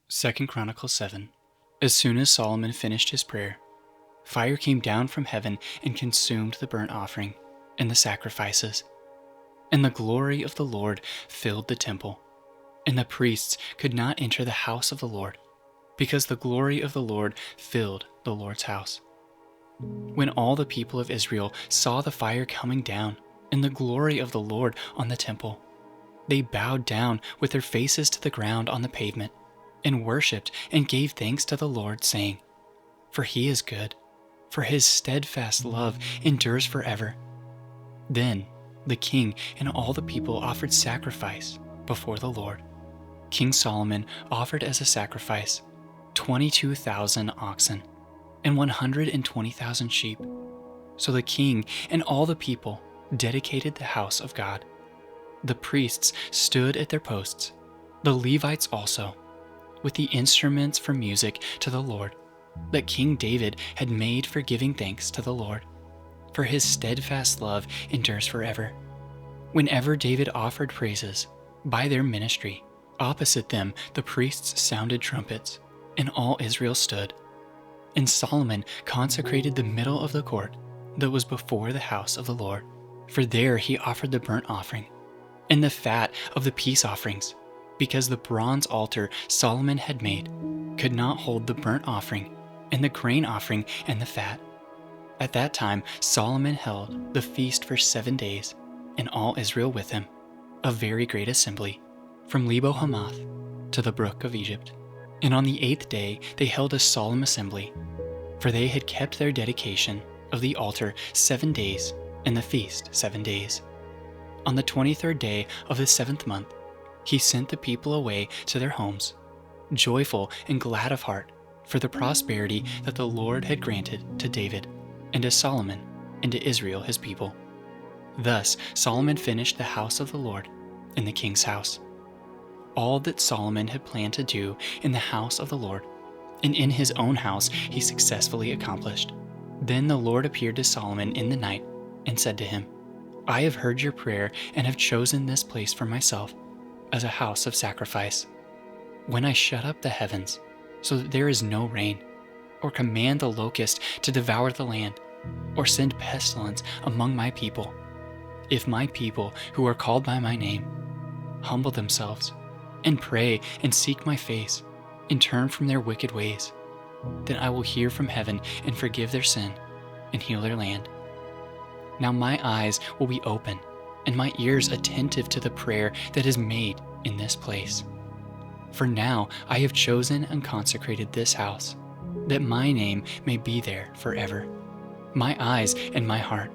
2 Chronicles 7. As soon as Solomon finished his prayer, fire came down from heaven and consumed the burnt offering and the sacrifices. And the glory of the Lord filled the temple, and the priests could not enter the house of the Lord, because the glory of the Lord filled the Lord's house. When all the people of Israel saw the fire coming down and the glory of the Lord on the temple, they bowed down with their faces to the ground on the pavement, and worshipped and gave thanks to the Lord, saying, "For he is good, for his steadfast love endures forever." Then the king and all the people offered sacrifice before the Lord. King Solomon offered as a sacrifice 22,000 oxen and 120,000 sheep. So the king and all the people dedicated the house of God. The priests stood at their posts, the Levites also, with the instruments for music to the Lord, that King David had made for giving thanks to the Lord, for his steadfast love endures forever. Whenever David offered praises by their ministry, opposite them the priests sounded trumpets, and all Israel stood. And Solomon consecrated the middle of the court that was before the house of the Lord, for there he offered the burnt offering and the fat of the peace offerings, because the bronze altar Solomon had made could not hold the burnt offering and the grain offering and the fat. At that time Solomon held the feast for 7 days, and all Israel with him, a very great assembly, from Lebo Hamath to the brook of Egypt. And on the 8th day they held a solemn assembly, for they had kept their dedication of the altar 7 days, and the feast 7 days. On the 23rd day of the 7th month, he sent the people away to their homes, joyful and glad of heart for the prosperity that the Lord had granted to David, and to Solomon, and to Israel his people. Thus Solomon finished the house of the Lord and the king's house. All that Solomon had planned to do in the house of the Lord and in his own house he successfully accomplished. Then the Lord appeared to Solomon in the night and said to him, "I have heard your prayer and have chosen this place for myself as a house of sacrifice. When I shut up the heavens so that there is no rain, or command the locust to devour the land, or send pestilence among my people, if my people who are called by my name humble themselves and pray and seek my face and turn from their wicked ways, then I will hear from heaven and forgive their sin and heal their land. Now my eyes will be open and my ears attentive to the prayer that is made in this place. For now I have chosen and consecrated this house, that my name may be there forever. My eyes and my heart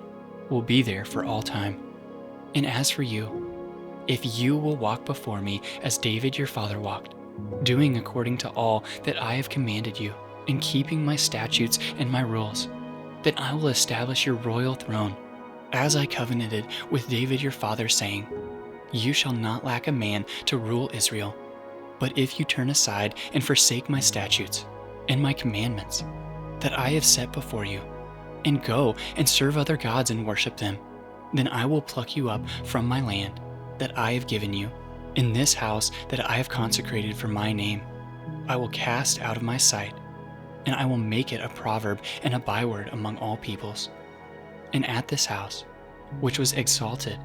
will be there for all time. And as for you, if you will walk before me as David your father walked, doing according to all that I have commanded you, and keeping my statutes and my rules, then I will establish your royal throne, as I covenanted with David your father, saying, you shall not lack a man to rule Israel. But if you turn aside and forsake my statutes and my commandments that I have set before you, and go and serve other gods and worship them, then I will pluck you up from my land that I have given you, in this house that I have consecrated for my name. I will cast out of my sight, and I will make it a proverb and a byword among all peoples. And at this house, which was exalted,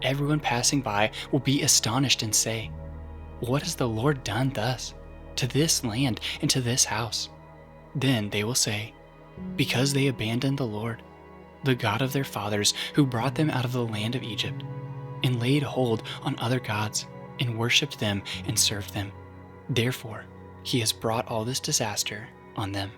everyone passing by will be astonished and say, what has the Lord done thus to this land and to this house? Then they will say, because they abandoned the Lord, the God of their fathers, who brought them out of the land of Egypt, and laid hold on other gods, and worshipped them and served them. Therefore he has brought all this disaster on them.